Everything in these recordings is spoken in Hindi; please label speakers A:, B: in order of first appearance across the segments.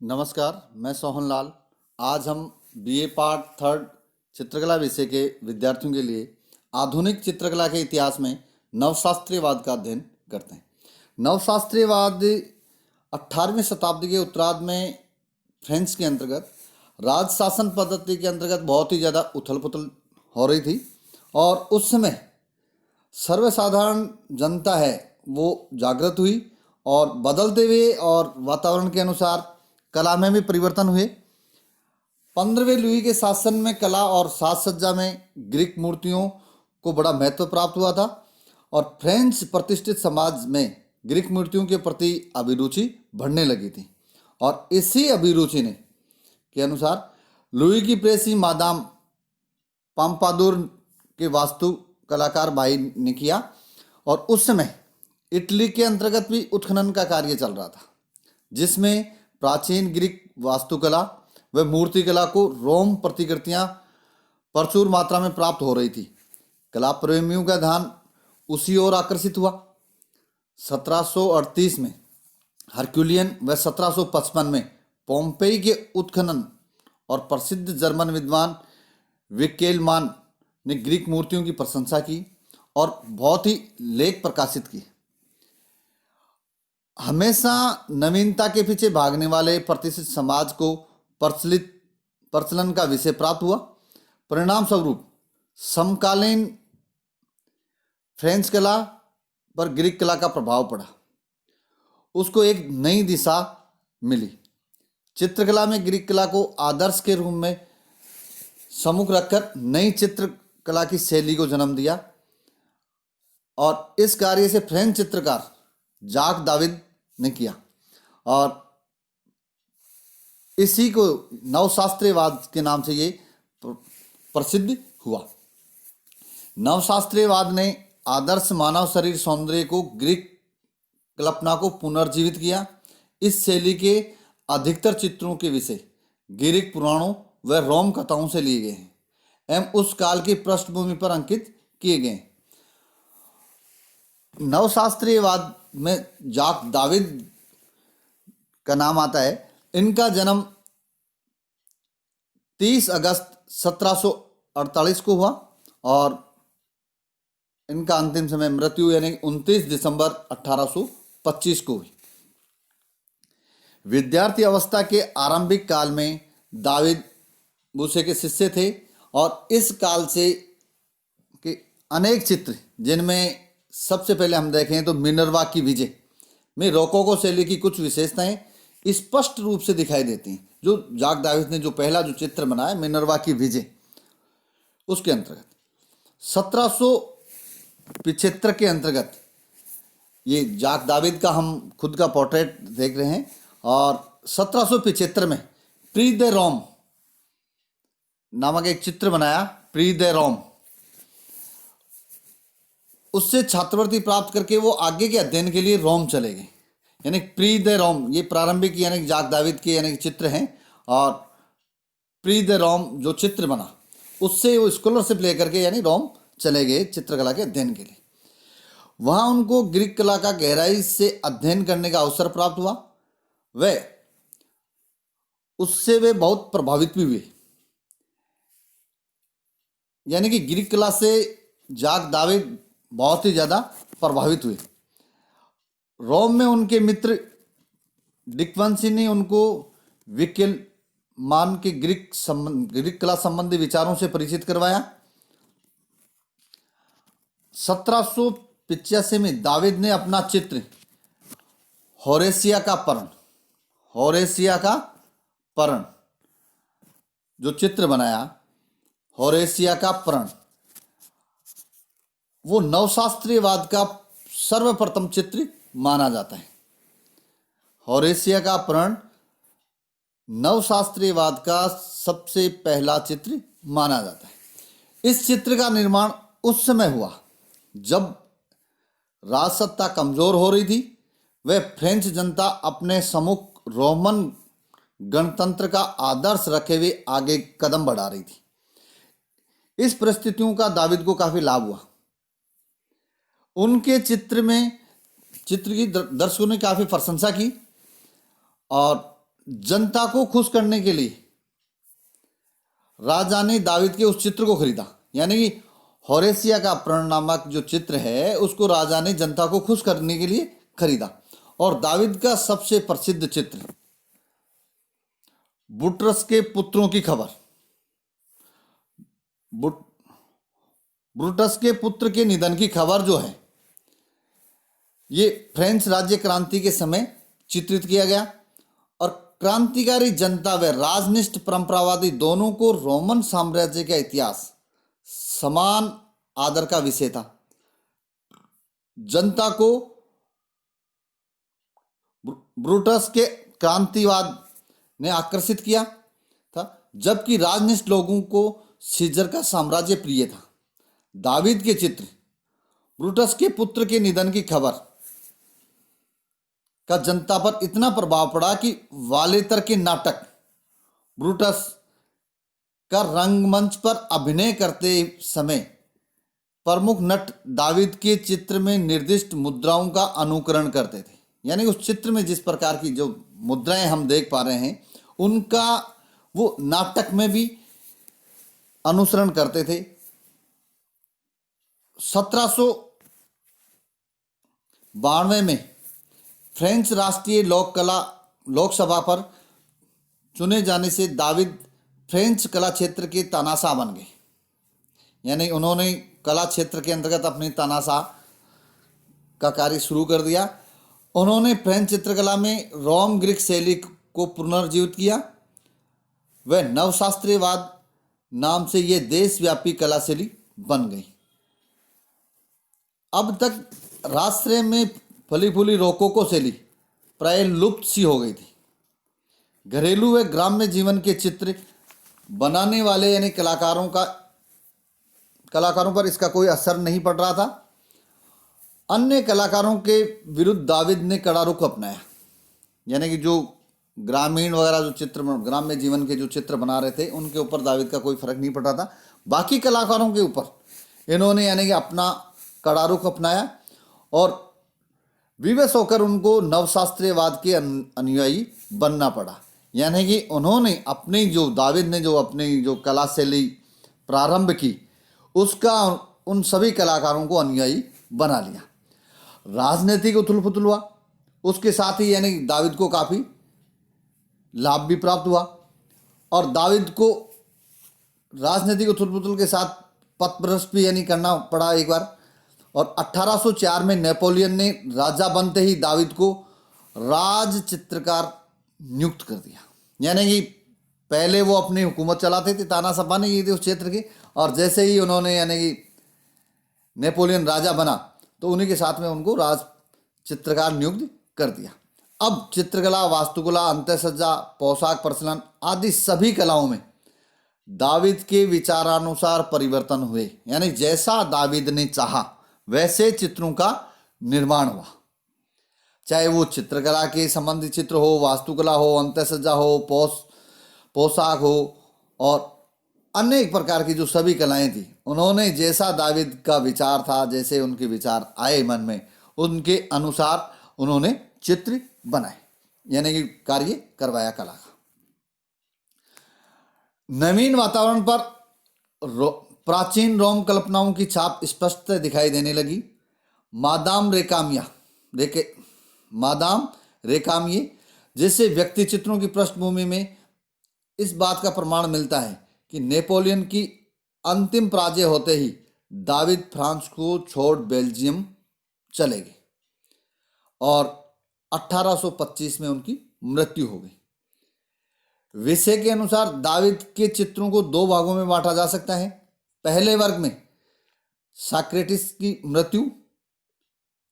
A: नमस्कार, मैं सोहन लाल। आज हम बीए पार्ट थर्ड चित्रकला विषय के विद्यार्थियों के लिए आधुनिक चित्रकला के इतिहास में नवशास्त्रीयवाद का अध्ययन करते हैं। नवशास्त्रीयवाद 18वीं शताब्दी के उत्तरार्ध में फ्रेंच के अंतर्गत राज शासन पद्धति के अंतर्गत बहुत ही ज़्यादा उथल पुथल हो रही थी और उस समय सर्वसाधारण जनता है वो जागृत हुई और बदलते हुए और वातावरण के अनुसार कला में भी परिवर्तन हुए। 15वें लुई के शासन में कला और साज सज्जा में ग्रीक मूर्तियों को बड़ा महत्व प्राप्त हुआ था और फ्रेंच प्रतिष्ठित समाज में ग्रीक मूर्तियों के प्रति अभिरुचि बढ़ने लगी थी और इसी अभिरुचि ने के अनुसार लुई की प्रेसी मादाम पाम्पादुर के वास्तु कलाकार भाई ने किया और उस समय इटली के अंतर्गत भी उत्खनन का कार्य चल रहा था, जिसमें प्राचीन ग्रीक वास्तुकला व मूर्तिकला को रोम प्रतिकृतियां प्रचुर मात्रा में प्राप्त हो रही थी। कला प्रेमियों का ध्यान उसी ओर आकर्षित हुआ। 1738 में हरक्यूलियन व 1755 में पोम्पेई के उत्खनन और प्रसिद्ध जर्मन विद्वान विकेलमान ने ग्रीक मूर्तियों की प्रशंसा की और बहुत ही लेख प्रकाशित किए। हमेशा नवीनता के पीछे भागने वाले प्रतिष्ठित समाज को प्रचलन का विषय प्राप्त हुआ। परिणाम स्वरूप समकालीन फ्रेंच कला पर ग्रीक कला का प्रभाव पड़ा, उसको एक नई दिशा मिली। चित्रकला में ग्रीक कला को आदर्श के रूप में सम्मुख रखकर नई चित्रकला की शैली को जन्म दिया और इस कार्य से फ्रेंच चित्रकार जाक दाविद ने किया और इसी को नवशास्त्रीयवाद के नाम से ये प्रसिद्ध हुआ। नवशास्त्रीयवाद ने आदर्श मानव शरीर सौंदर्य को ग्रीक कल्पना को पुनर्जीवित किया। इस शैली के अधिकतर चित्रों के विषय ग्रीक पुराणों व रोम कथाओं से लिए गए हैं एवं उस काल की पृष्ठभूमि पर अंकित किए गए। नवशास्त्रीयवाद में जाक दाविद का नाम आता है। इनका जन्म 30 अगस्त 1748 को हुआ और इनका अंतिम समय मृत्यु यानी 29 दिसंबर 1825 को हुई। विद्यार्थी अवस्था के आरंभिक काल में दाविद बूसे के शिष्य थे और इस काल से के अनेक चित्र, जिनमें सबसे पहले हम देखें तो मिनर्वा की विजय में रोकोको शैली की कुछ विशेषताएं स्पष्ट रूप से दिखाई देती हैं। जो जाक दाविद ने जो पहला जो चित्र बनाया मिनर्वा की विजय, उसके अंतर्गत 1775 के अंतर्गत ये जाक दाविद का हम खुद का पोर्ट्रेट देख रहे हैं और 1775 में प्री दे रोम नामक एक चित्र बनाया। प्री दे रोम, उससे छात्रवृत्ति प्राप्त करके वो आगे के अध्ययन के लिए रोम चले गए। यानी प्री दे रोम ये प्रारंभिक यानी जाक दाविद के यानी चित्र हैं और प्री दे रोम जो चित्र बना उससे वो स्कॉलरशिप लेकर के यानी रोम चले गए चित्रकला के अध्ययन के लिए। वहाँ उनको ग्रीक कला का गहराई से अध्ययन करने का अवसर प्राप्त हुआ। वे उससे वे बहुत प्रभावित भी हुए, यानी कि ग्रीक कला से जाक दाविद बहुत ही ज़्यादा प्रभावित हुए। रोम में उनके मित्र डिक्वेंसी ने उनको विकेलमान के ग्रीक कला संबंधी विचारों से परिचित करवाया। 1785 में दाविद ने अपना चित्र होरेसिया का पर्ण जो चित्र बनाया, होरेसिया का पर्ण, वो नवशास्त्रीयवाद का सर्वप्रथम चित्र माना जाता है। होरेसिया का पर्ण नवशास्त्रीयवाद का सबसे पहला चित्र माना जाता है। इस चित्र का निर्माण उस समय हुआ जब राजसत्ता कमजोर हो रही थी। वह फ्रेंच जनता अपने सम्मुख रोमन गणतंत्र का आदर्श रखे हुए आगे कदम बढ़ा रही थी। इस परिस्थितियों का दाविद को काफी लाभ हुआ। उनके चित्र की दर्शकों ने काफी प्रशंसा की और जनता को खुश करने के लिए राजा ने दावीद के उस चित्र को खरीदा, यानी कि होरेसिया का प्रण नामक जो चित्र है उसको राजा ने जनता को खुश करने के लिए खरीदा। और दावीद का सबसे प्रसिद्ध चित्र बुट्रस के पुत्रों की खबर, ब्रूटस के पुत्र के निधन की खबर जो है, ये फ्रेंच राज्य क्रांति के समय चित्रित किया गया। और क्रांतिकारी जनता व राजनिष्ठ परंपरावादी दोनों को रोमन साम्राज्य का इतिहास समान आदर का विषय था। जनता को ब्रूटस के क्रांतिवाद ने आकर्षित किया था, जबकि राजनिष्ठ लोगों को सीजर का साम्राज्य प्रिय था। दावीद के चित्र ब्रूटस के पुत्र के निधन की खबर का जनता पर इतना प्रभाव पड़ा कि वालेतर के नाटक ब्रूटस का रंगमंच पर अभिनय करते समय प्रमुख नट दावीद के चित्र में निर्दिष्ट मुद्राओं का अनुकरण करते थे। यानी उस चित्र में जिस प्रकार की जो मुद्राएं हम देख पा रहे हैं उनका वो नाटक में भी अनुसरण करते थे। 1792 में फ्रेंच राष्ट्रीय लोकसभा पर चुने जाने से दावीद फ्रेंच कला क्षेत्र के तानाशाह बन गए। यानी उन्होंने कला क्षेत्र के अंतर्गत अपनी तानाशाह का कार्य शुरू कर दिया। उन्होंने फ्रेंच चित्रकला में रोम ग्रीक शैली को पुनर्जीवित किया। वह नवशास्त्रीयवाद नाम से यह देशव्यापी कला शैली बन गई। अब तक राष्ट्र में फली फूली रोकोको शैली प्राय लुप्त सी हो गई थी। घरेलू व ग्राम्य जीवन के चित्र बनाने वाले यानी कलाकारों पर इसका कोई असर नहीं पड़ रहा था। अन्य कलाकारों के विरुद्ध दावीद ने कड़ा रुख अपनाया। यानी कि जो ग्रामीण वगैरह जो चित्र ग्राम्य जीवन के जो चित्र बना रहे थे उनके ऊपर दावीद का कोई फर्क नहीं पड़ रहा था। बाकी कलाकारों के ऊपर इन्होंने यानी कि अपना कड़ा रुख अपनाया और विवश होकर उनको नवशास्त्रीयवाद के अनुयायी बनना पड़ा। यानी कि उन्होंने दावीद ने जो अपनी जो कला शैली प्रारंभ की उसका उन सभी कलाकारों को अनुयायी बना लिया। राजनीतिक उथल पुथल हुआ, उसके साथ ही यानी दावीद को काफ़ी लाभ भी प्राप्त हुआ। और दावीद को राजनीतिक उथल पुथल के साथ पथभ्रष्ट भी यानी करना पड़ा एक बार। और 1804 में नेपोलियन ने राजा बनते ही दावीद को राज चित्रकार नियुक्त कर दिया। यानी कि पहले वो अपनी हुकूमत चलाते थे, तानाशाह बने ये थे उस क्षेत्र के, और जैसे ही उन्होंने यानी कि नेपोलियन राजा बना तो उन्हीं के साथ में उनको राज चित्रकार नियुक्त कर दिया। अब चित्रकला, वास्तुकला, अंतःसज्जा, पोशाक प्रचलन आदि सभी कलाओं में दावीद के विचारानुसार परिवर्तन हुए। यानी जैसा दावीद ने चाहा वैसे चित्रों का निर्माण हुआ। चाहे वो चित्रकला के संबंधित चित्र हो, वास्तुकला हो, अंतःसज्जा हो, पोशाक हो और अनेक प्रकार की जो सभी कलाएं थी, उन्होंने जैसा दावीद का विचार था, जैसे उनके विचार आए मन में, उनके अनुसार उन्होंने चित्र बनाए, यानी कि कार्य करवाया कला का। नवीन वातावरण पर प्राचीन रोम कल्पनाओं की छाप स्पष्ट दिखाई देने लगी। मादाम रेकामिये जैसे व्यक्ति चित्रों की पृष्ठभूमि में इस बात का प्रमाण मिलता है कि नेपोलियन की अंतिम पराजय होते ही दावीद फ्रांस को छोड़ बेल्जियम चले गए और 1825 में उनकी मृत्यु हो गई। विषय के अनुसार दावीद के चित्रों को दो भागों में बांटा जा सकता है। पहले वर्ग में साक्रेटिस की मृत्यु,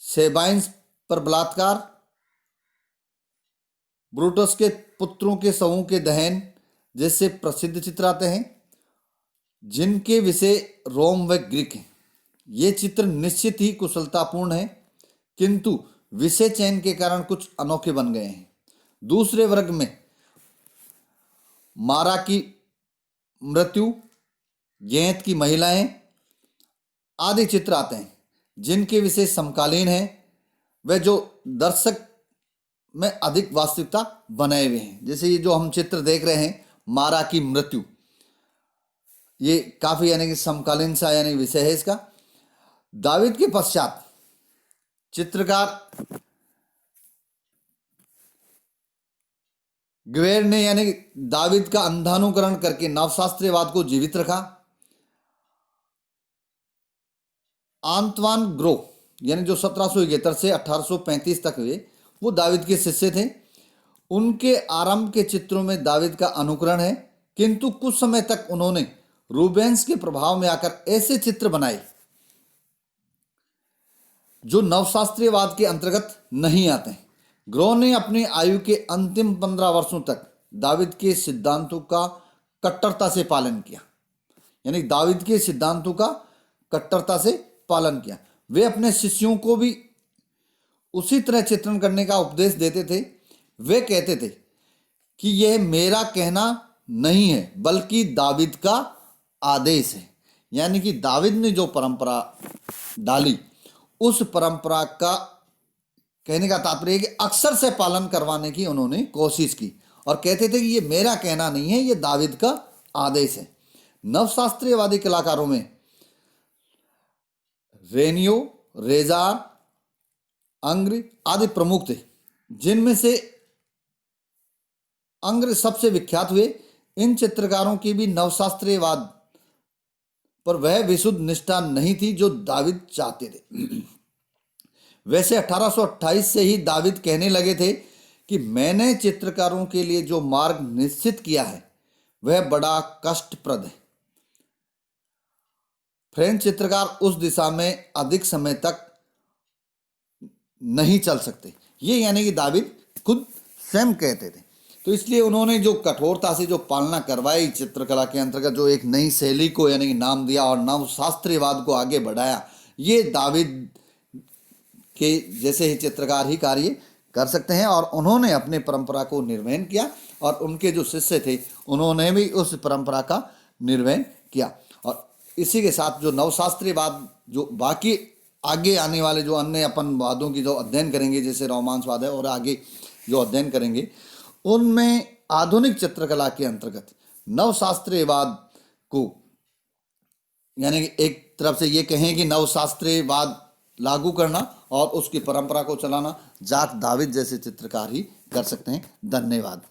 A: सेबाइंस पर बलात्कार, ब्रूटस के पुत्रों के समूह के दहन जैसे प्रसिद्ध चित्र आते हैं, जिनके विषय रोम व ग्रीक हैं। ये चित्र निश्चित ही कुशलतापूर्ण है, किंतु विषय चयन के कारण कुछ अनोखे बन गए हैं। दूसरे वर्ग में मारा की मृत्यु, गैंत की महिलाएं आदि चित्र आते हैं, जिनके विषय समकालीन हैं। वे जो दर्शक में अधिक वास्तविकता बनाए हुए हैं। जैसे ये जो हम चित्र देख रहे हैं, मारा की मृत्यु, ये काफी यानी कि समकालीन सा यानी विषय है इसका। दावीद के पश्चात चित्रकार ग्वेर ने यानी दावीद का अंधानुकरण करके नवशास्त्रीयवाद को जीवित रखा। आंतवान ग्रो यानी जो 1771 से 1835 तक हुए, वो दावीद के शिष्य थे। उनके आरंभ के चित्रों में दावीद का अनुकरण है, किंतु कुछ समय तक उन्होंने रूबेंस के प्रभाव में आकर ऐसे चित्र बनाए जो नवशास्त्रीयवाद के अंतर्गत नहीं आते। ग्रो ने अपनी आयु के अंतिम 15 वर्षों तक दावीद के सिद्धांतों का कट्टरता से पालन किया, यानी दावीद के सिद्धांतों का कट्टरता से पालन किया। वे अपने शिष्यों को भी उसी तरह चित्रण करने का उपदेश देते थे। वे कहते थे कि यह मेरा कहना नहीं है बल्कि दावीद का आदेश है, यानी कि दावीद ने जो परंपरा डाली उस परंपरा का कहने का तात्पर्य है कि अक्सर से पालन करवाने की उन्होंने कोशिश की और कहते थे कि ये मेरा कहना नहीं है, ये दावीद का आदेश है। नवशास्त्रीयवादी कलाकारों में रेनियो, रेजार, अंग्र आदि प्रमुख थे, जिनमें से अंग्र सबसे विख्यात हुए। इन चित्रकारों की भी नवशास्त्रीयवाद पर वह विशुद्ध निष्ठा नहीं थी जो दावीद चाहते थे। वैसे 1828 से ही दावीद कहने लगे थे कि मैंने चित्रकारों के लिए जो मार्ग निश्चित किया है वह बड़ा कष्टप्रद है। फ्रेंच चित्रकार उस दिशा में अधिक समय तक नहीं चल सकते, ये यानी कि दावीद खुद स्वयं कहते थे। तो इसलिए उन्होंने जो कठोरता से जो पालना करवाई चित्रकला के अंतर्गत, जो एक नई शैली को यानी कि नाम दिया और नवशास्त्रीयवाद को आगे बढ़ाया, ये दावीद के जैसे ही चित्रकार ही कार्य कर सकते हैं। और उन्होंने अपने परंपरा को निर्वहन किया और उनके जो शिष्य थे उन्होंने भी उस परंपरा का निर्वहन किया। और इसी के साथ जो नवशास्त्रीयवाद, जो बाकी आगे आने वाले जो अन्य अपन वादों की जो अध्ययन करेंगे, जैसे रोमांसवाद है और आगे जो अध्ययन करेंगे, उनमें आधुनिक चित्रकला के अंतर्गत नवशास्त्रीयवाद को यानी कि एक तरफ से ये कहें कि नवशास्त्रीयवाद लागू करना और उसकी परंपरा को चलाना जाक दावीद जैसे चित्रकार ही कर सकते हैं। धन्यवाद।